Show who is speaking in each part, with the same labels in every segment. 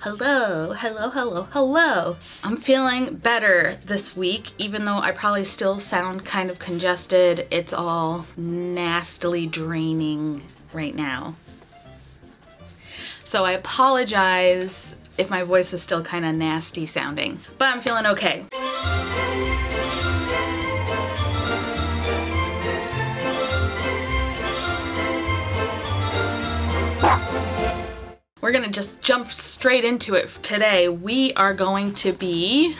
Speaker 1: Hello, hello, hello, hello. I'm feeling better this week, even though I probably still sound kind of congested. It's all nastily draining right now. So I apologize if my voice is still kind of nasty sounding, but I'm feeling okay. We're gonna just jump straight into it today. We are going to be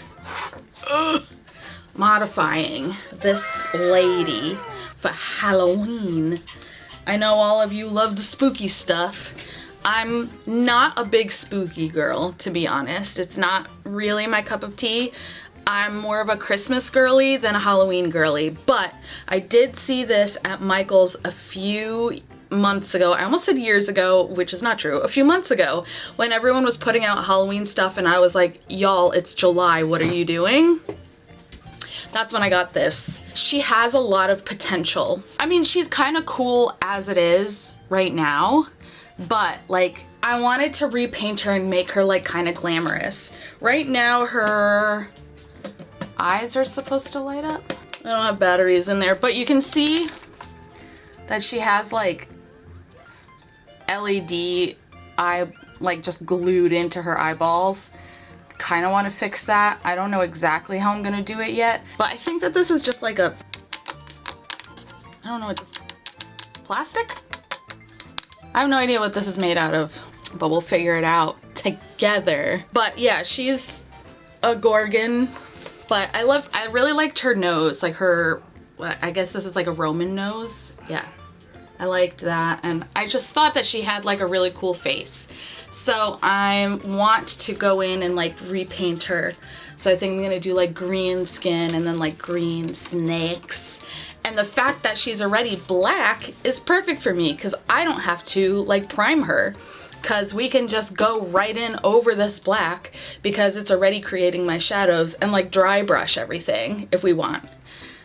Speaker 1: modifying this lady for Halloween. I know all of you love the spooky stuff. I'm not a big spooky girl, to be honest. It's not really my cup of tea. I'm more of a Christmas girly than a Halloween girly, but I did see this at Michael's a few months ago. I almost said years ago, which is not true. A few months ago when everyone was putting out Halloween stuff and I was like, y'all, it's July. What are you doing? That's when I got this. She has a lot of potential. I mean, she's kind of cool as it is right now, but like I wanted to repaint her and make her like kind of glamorous. Right now her eyes are supposed to light up. I don't have batteries in there, but you can see that she has like LED eye, like just glued into her eyeballs. Kind of want to fix that. I don't know exactly how I'm gonna do it yet, but I think that this is just like a, I don't know what this, plastic? I have no idea what this is made out of, but we'll figure it out together. But yeah, she's a Gorgon, but I really liked her nose, like her, I guess this is like a Roman nose. Yeah. I liked that, and I just thought that she had like a really cool face. So I want to go in and like repaint her. So I think I'm gonna do like green skin and then like green snakes. And the fact that she's already black is perfect for me because I don't have to like prime her, because we can just go right in over this black because it's already creating my shadows, and like dry brush everything if we want.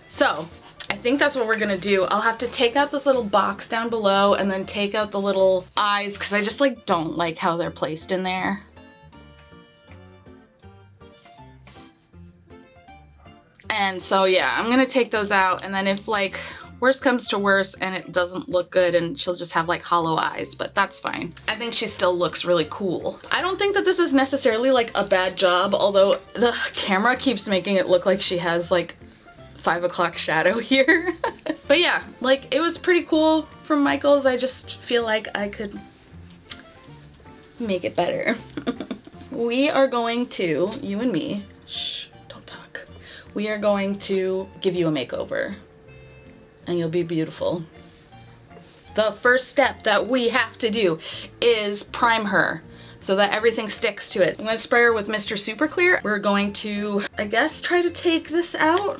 Speaker 1: So I think that's what we're gonna do. I'll have to take out this little box down below and then take out the little eyes because I just like don't like how they're placed in there. And so yeah, I'm gonna take those out, and then if like worst comes to worst and it doesn't look good and she'll just have like hollow eyes, but that's fine. I think she still looks really cool. I don't think that this is necessarily like a bad job, although the camera keeps making it look like she has like 5 o'clock shadow here. But yeah, like it was pretty cool from Michael's. I just feel like I could make it better. We are going to, you and me, shh, don't talk. We are going to give you a makeover and you'll be beautiful. The first step that we have to do is prime her so that everything sticks to it. I'm going to spray her with Mr. Super Clear. We're going to, I guess, try to take this out.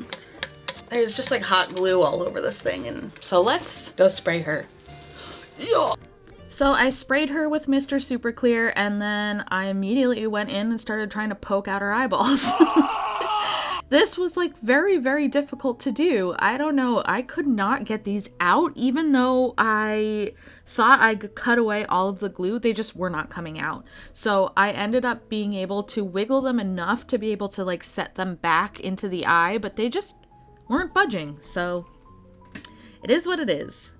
Speaker 1: There's just like hot glue all over this thing, and so let's go spray her. Yeah. So I sprayed her with Mr. Super Clear, and then I immediately went in and started trying to poke out her eyeballs. This was like very, very difficult to do. I don't know, I could not get these out, even though I thought I could cut away all of the glue, they just were not coming out. So I ended up being able to wiggle them enough to be able to like set them back into the eye, but they just weren't budging, so it is what it is.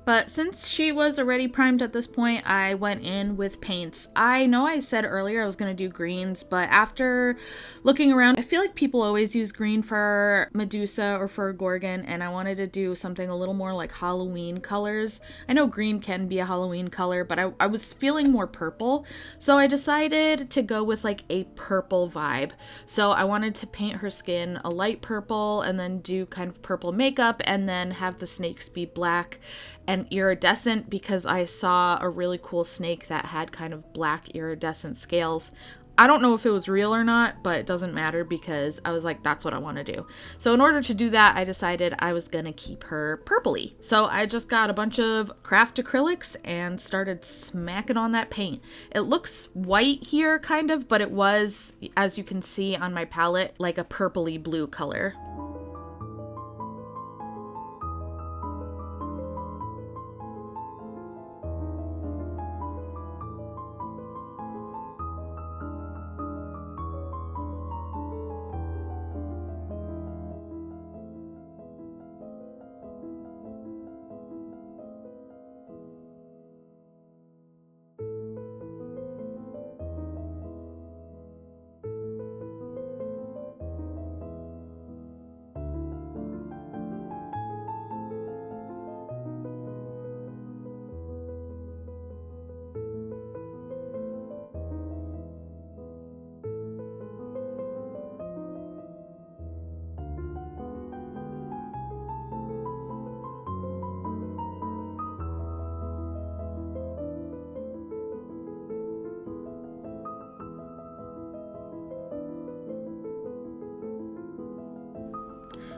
Speaker 1: But since she was already primed at this point, I went in with paints. I know I said earlier I was going to do greens, but after looking around, I feel like people always use green for Medusa or for Gorgon, and I wanted to do something a little more like Halloween colors. I know green can be a Halloween color, but I was feeling more purple, so I decided to go with like a purple vibe. So I wanted to paint her skin a light purple and then do kind of purple makeup and then have the snakes be black and iridescent because I saw a really cool snake that had kind of black iridescent scales. I don't know if it was real or not, but it doesn't matter because I was like, that's what I want to do. So in order to do that, I decided I was going to keep her purpley. So I just got a bunch of craft acrylics and started smacking on that paint. It looks white here kind of, but it was, as you can see on my palette, like a purpley blue color.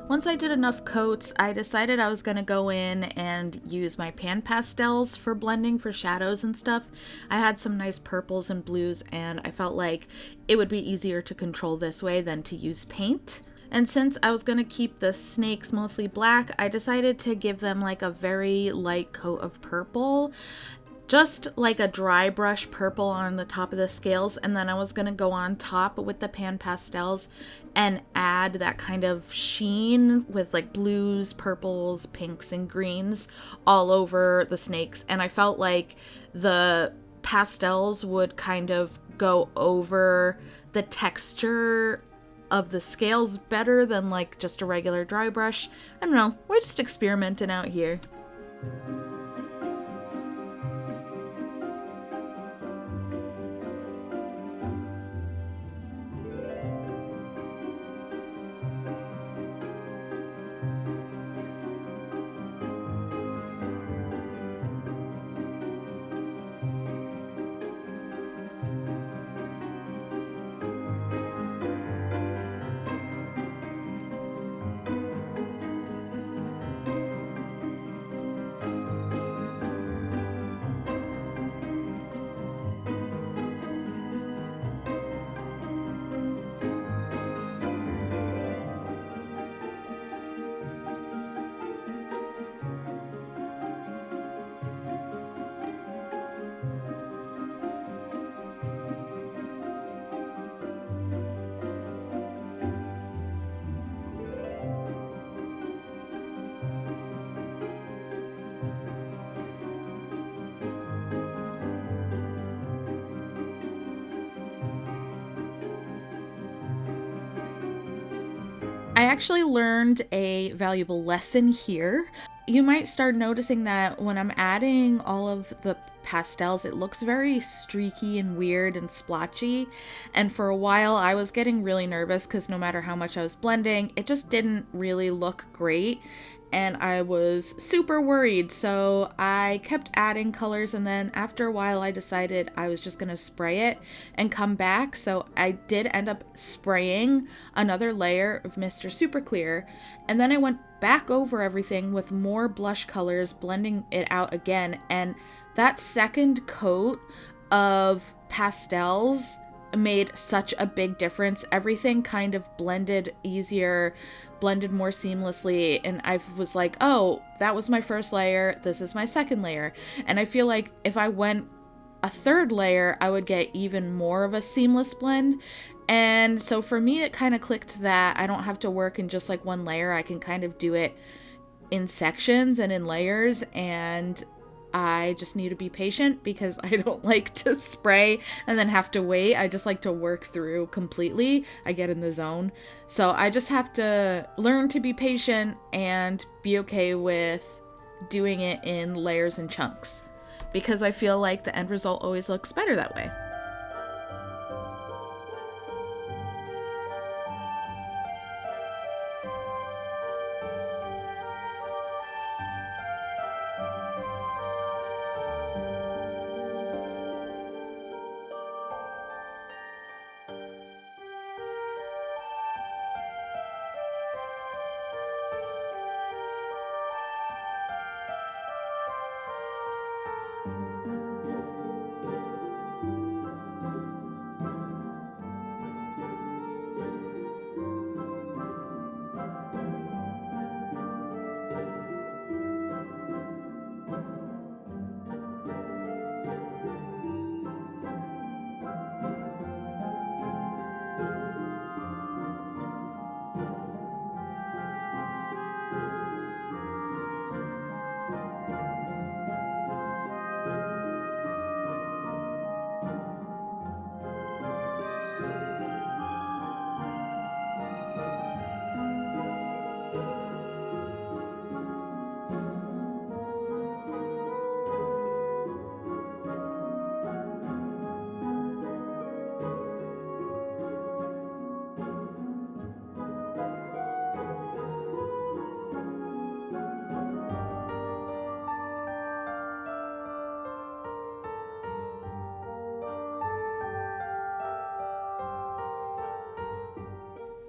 Speaker 2: Once I did enough coats, I decided I was going to go in and use my pan pastels for blending for shadows and stuff. I had some nice purples and blues, and I felt like it would be easier to control this way than to use paint. And since I was going to keep the snakes mostly black, I decided to give them like a very light coat of purple. Just like a dry brush purple on the top of the scales, and then I was going to go on top with the pan pastels and add that kind of sheen with like blues, purples, pinks, and greens all over the snakes. And I felt like the pastels would kind of go over the texture of the scales better than like just a regular dry brush. I don't know, we're just experimenting out here. I actually learned a valuable lesson here. You might start noticing that when I'm adding all of the pastels, it looks very streaky and weird and splotchy. And for a while, I was getting really nervous because no matter how much I was blending, it just didn't really look great. And I was super worried, so I kept adding colors, and then after a while I decided I was just gonna spray it and come back. So I did end up spraying another layer of Mr. Super Clear, and then I went back over everything with more blush colors, blending it out again, and that second coat of pastels made such a big difference. Everything kind of blended easier, blended more seamlessly, and I was like, oh, that was my first layer, this is my second layer. And I feel like if I went a third layer, I would get even more of a seamless blend. And so for me, it kind of clicked that I don't have to work in just like one layer. I can kind of do it in sections and in layers, and I just need to be patient because I don't like to spray and then have to wait. I just like to work through completely. I get in the zone. So I just have to learn to be patient and be okay with doing it in layers and chunks, because I feel like the end result always looks better that way.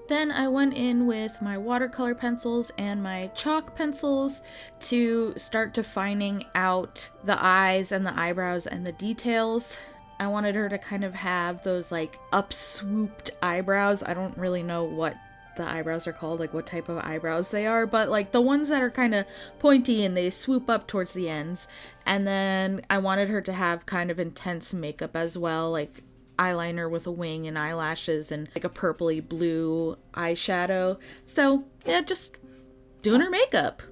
Speaker 2: Then I went in with my watercolor pencils and my chalk pencils to start defining out the eyes and the eyebrows and the details. I wanted her to kind of have those like up-swooped eyebrows. I don't really know what the eyebrows are called, like what type of eyebrows they are, but like the ones that are kind of pointy and they swoop up towards the ends. And then I wanted her to have kind of intense makeup as well, like eyeliner with a wing and eyelashes and like a purpley blue eyeshadow. So yeah, just doing her makeup.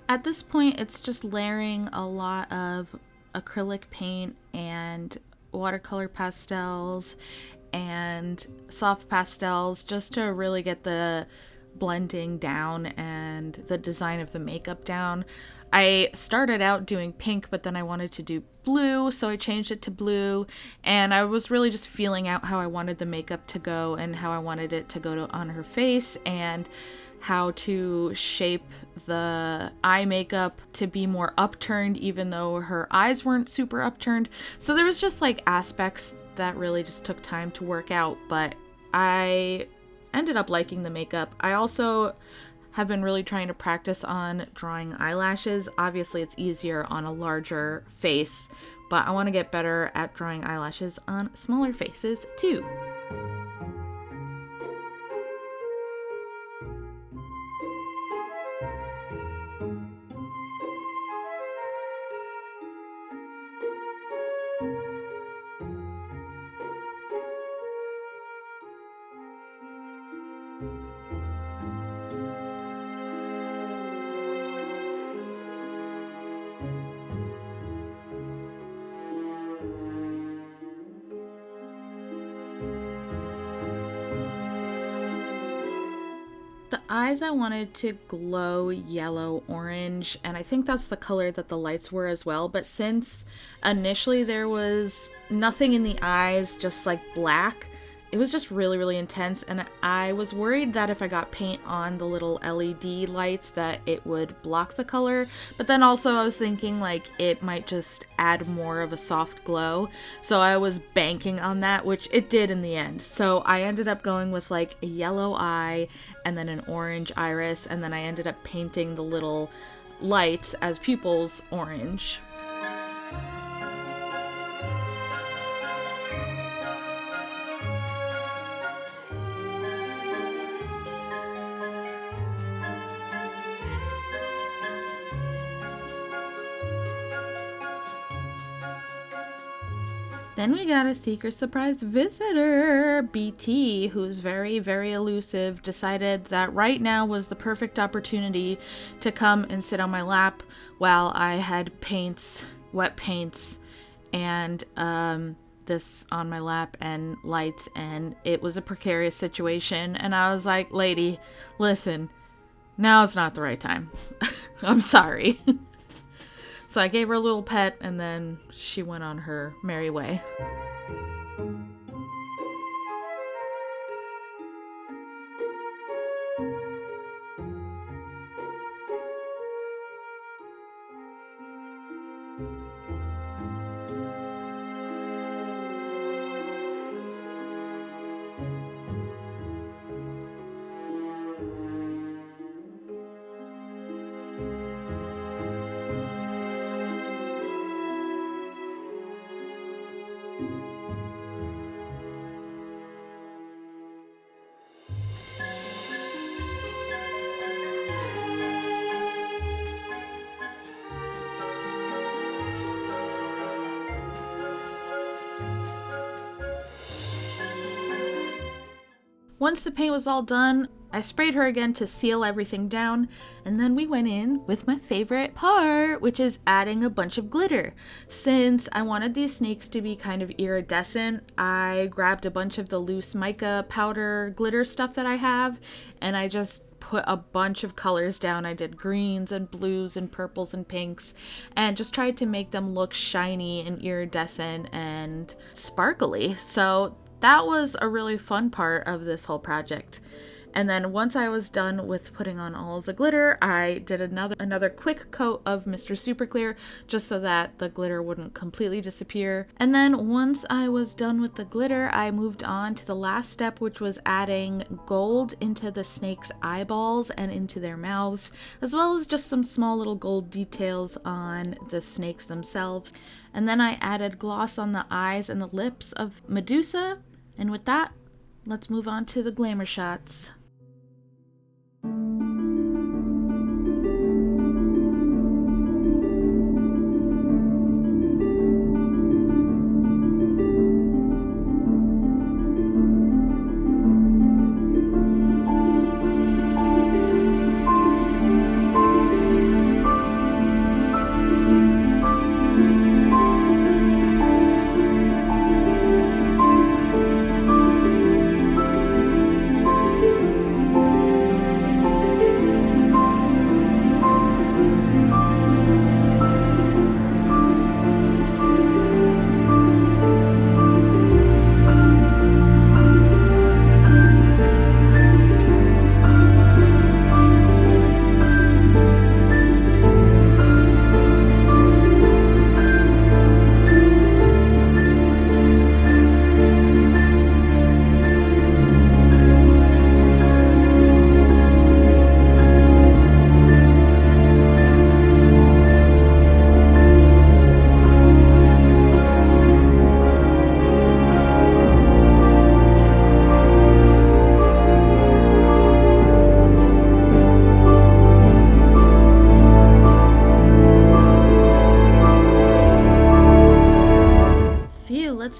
Speaker 2: At this point, it's just layering a lot of acrylic paint and watercolor pastels and soft pastels just to really get the blending down and the design of the makeup down. I started out doing pink, but then I wanted to do blue, so I changed it to blue, and I was really just feeling out how I wanted the makeup to go and how I wanted it to go on her face, and how to shape the eye makeup to be more upturned even though her eyes weren't super upturned. So there was just like aspects that really just took time to work out, but I ended up liking the makeup. I also have been really trying to practice on drawing eyelashes. Obviously it's easier on a larger face, but I want to get better at drawing eyelashes on smaller faces too. The eyes I wanted to glow yellow orange, and I think that's the color that the lights were as well. But since initially there was nothing in the eyes, just like black, it was just really, really intense, and I was worried that if I got paint on the little LED lights that it would block the color, but then also I was thinking like it might just add more of a soft glow, so I was banking on that, which it did in the end. So I ended up going with like a yellow eye and then an orange iris, and then I ended up painting the little lights as pupils orange. Then we got a secret surprise visitor. BT, who's very, very elusive, decided that right now was the perfect opportunity to come and sit on my lap while I had paints, wet paints, and this on my lap and lights, and it was a precarious situation. And I was like, lady, listen, now's not the right time. I'm sorry. So I gave her a little pet, and then she went on her merry way. Once the paint was all done, I sprayed her again to seal everything down, and then we went in with my favorite part, which is adding a bunch of glitter. Since I wanted these snakes to be kind of iridescent, I grabbed a bunch of the loose mica powder glitter stuff that I have, and I just put a bunch of colors down. I did greens and blues and purples and pinks, and just tried to make them look shiny and iridescent and sparkly. So that was a really fun part of this whole project. And then once I was done with putting on all of the glitter, I did another quick coat of Mr. Super Clear just so that the glitter wouldn't completely disappear. And then once I was done with the glitter, I moved on to the last step, which was adding gold into the snake's eyeballs and into their mouths, as well as just some small little gold details on the snakes themselves. And then I added gloss on the eyes and the lips of Medusa. And with that, let's move on to the glamour shots.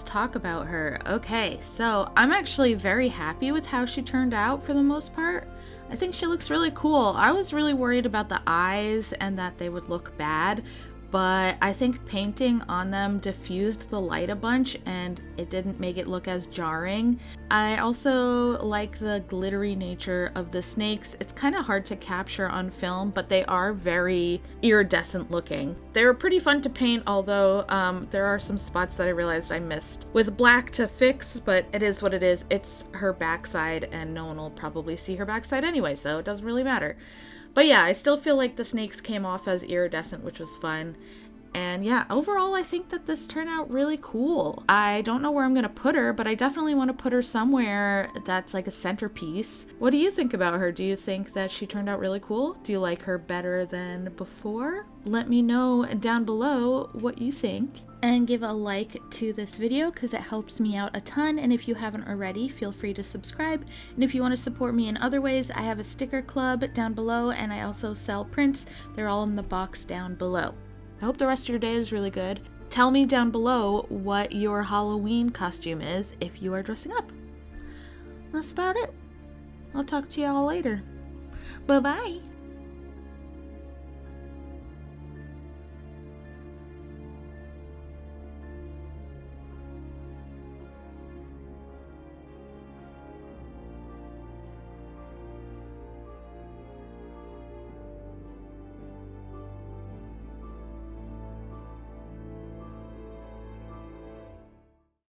Speaker 2: Talk about her. Okay, so I'm actually very happy with how she turned out for the most part. I think she looks really cool. I was really worried about the eyes and that they would look bad, but I think painting on them diffused the light a bunch and it didn't make it look as jarring. I also like the glittery nature of the snakes. It's kind of hard to capture on film, but they are very iridescent looking. They were pretty fun to paint, although there are some spots that I realized I missed with black to fix, but it is what it is. It's her backside and no one will probably see her backside anyway, so it doesn't really matter. But yeah, I still feel like the snakes came off as iridescent, which was fun. And yeah, overall, I think that this turned out really cool. I don't know where I'm gonna put her, but I definitely want to put her somewhere that's like a centerpiece. What do you think about her? Do you think that she turned out really cool? Do you like her better than before? Let me know down below what you think. And give a like to this video because it helps me out a ton. And if you haven't already, feel free to subscribe. And if you want to support me in other ways, I have a sticker club down below and I also sell prints. They're all in the box down below. I hope the rest of your day is really good. Tell me down below what your Halloween costume is if you are dressing up. That's about it. I'll talk to you all later. Bye-bye.